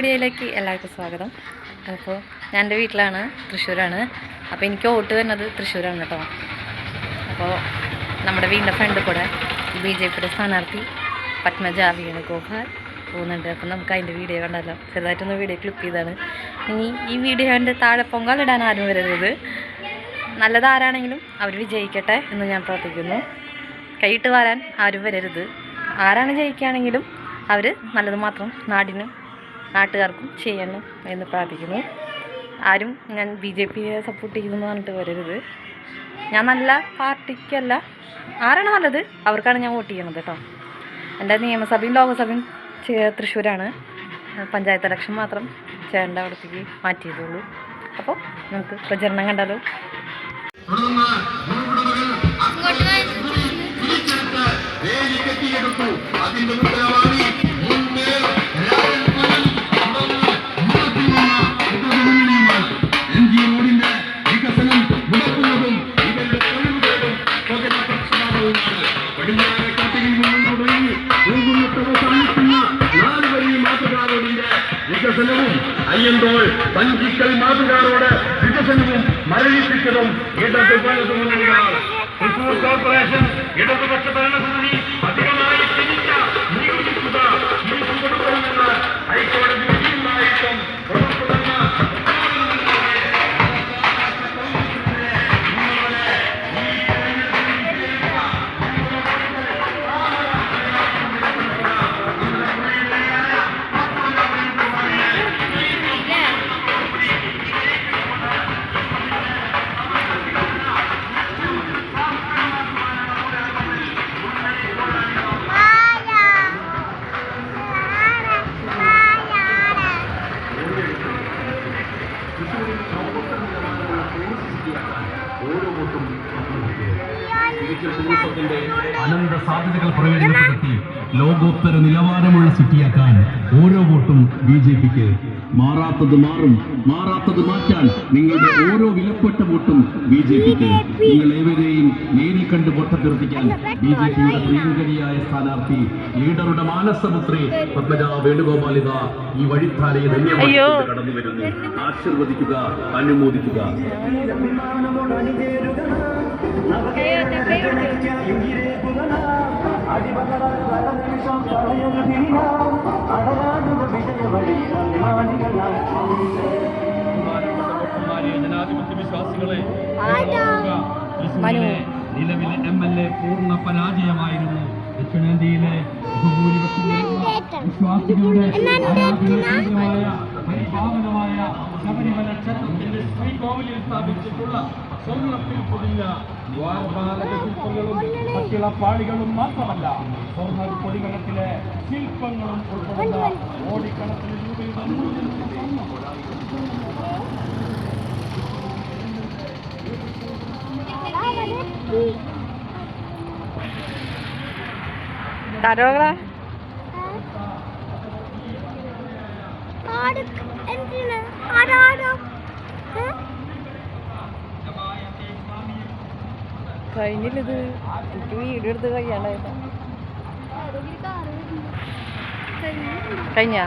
വീഡിയോയിലേക്ക് എല്ലാവർക്കും സ്വാഗതം. അപ്പോൾ ഞാൻ എൻ്റെ വീട്ടിലാണ്, തൃശ്ശൂരാണ്. അപ്പോൾ എനിക്ക് വോട്ട് വരുന്നത് തൃശ്ശൂരാണ് കേട്ടോ. അപ്പോൾ നമ്മുടെ വീടിൻ്റെ ഫ്രണ്ട് കൂടെ BJP സ്ഥാനാർത്ഥി പത്മജ വേണുഗോപാൽ പോകുന്നുണ്ട്. അപ്പോൾ നമുക്ക് അതിൻ്റെ വീഡിയോ കണ്ടല്ലോ. ചെറുതായിട്ടൊന്ന് വീഡിയോ ക്ലിപ്പ് ചെയ്താണ്. ഇനി ഈ വീഡിയോൻ്റെ താഴെ പൊങ്കാലിടാൻ ആരും വരരുത്. നല്ലതാരാണെങ്കിലും അവർ വിജയിക്കട്ടെ എന്ന് ഞാൻ പ്രാർത്ഥിക്കുന്നു. കൈയിട്ട് വരാൻ ആരും വരരുത്. ആരാണ് ജയിക്കുകയാണെങ്കിലും അവർ നല്ലത് മാത്രം നാടിനും നാട്ടുകാർക്കും ചെയ്യണം എന്ന് പ്രാർത്ഥിക്കുന്നു. ആരും ഞാൻ BJPയെ സപ്പോർട്ട് ചെയ്യുന്നു പറഞ്ഞിട്ട് വരരുത്. ഞാൻ നല്ല പാർട്ടിക്കല്ല, ആരാണ് നല്ലത് അവർക്കാണ് ഞാൻ വോട്ട് ചെയ്യണത് കേട്ടോ. എൻ്റെ നിയമസഭയും ലോകസഭയും തൃശ്ശൂരാണ്. പഞ്ചായത്ത് ഇലക്ഷൻ മാത്രം ചേട്ടൻ്റെ അവിടത്തേക്ക് മാറ്റിയതുള്ളൂ. അപ്പോൾ നമുക്ക് പ്രചരണം കണ്ടാലോ. വികസനവും അയ്യന്തോൾ പഞ്ചിക്കൽ മാതുകാരോട് വികസനവും മരവിപ്പിച്ചതും ഇടതുപക്ഷ തൃശൂർ കോർപ്പറേഷൻ ഇടതുപക്ഷ ഭരണസമിതി അധികമായി തിരിച്ച നികുതി തുക തിരിച്ചു കൊടുക്കണമെന്ന് ഹൈക്കോടതി വിധിയുണ്ടായിട്ടും അനന്ത സാധ്യതകൾ പ്രയോജനപ്പെടുത്തി ലോകോത്തര നിലവാരമുള്ള സിറ്റിയാക്കാൻ ഓരോ വോട്ടും BJPക്ക്. മാറാത്തത് മാറും, മാറാത്തത് മാറ്റാൻ നിങ്ങളുടെ ഓരോ വിലപ്പെട്ട വോട്ടും BJPക്ക്. നിങ്ങൾ ഏവരെയും നേരിൽ കണ്ട് വോട്ടഭ്യർത്ഥിക്കാൻ BJPയുടെ പ്രിയങ്കരിയായ സ്ഥാനാർത്ഥി ലീഡറുടെ മാനസപുത്രി പത്മജ വേണുഗോപാലിക ഈ വഴിത്താരയെ ധന്യമായി കടന്നു വരുന്നു. ആശീർവദിക്കുക, അനുമോദിക്കുക. ജനാധിപത്യ വിശ്വാസികളെ, നിലവിലെ MLA പൂർണ്ണ പരാജയമായിരുന്നു. ദക്ഷിണേന്ത്യയിലെ വിശ്വാസികളുടെ പരിപാവനമായ ശബരിമല ക്ഷേത്രത്തിന്റെ ശ്രീകോവിലിൽ സ്ഥാപിച്ചിട്ടുള്ള സ്വർണ്ണത്തിൽ പൊതിഞ്ഞ ദ്വാരപാലക ശില്പങ്ങളും കട്ടിളപ്പാളികളും മാത്രമല്ല, സ്വർണ്ണ പൊടികളത്തിലെ ശില്പങ്ങളും ഉൾപ്പെടുന്ന കോടിക്കണക്കിന് രൂപയുടെ മൂല്യമുള്ള സ്വർണ്ണം കഴിഞ്ഞില്ലത്. എനിക്ക് വീഡിയോ എടുത്ത് കഴിയാണ്ടായിരുന്നു. കഴിഞ്ഞാ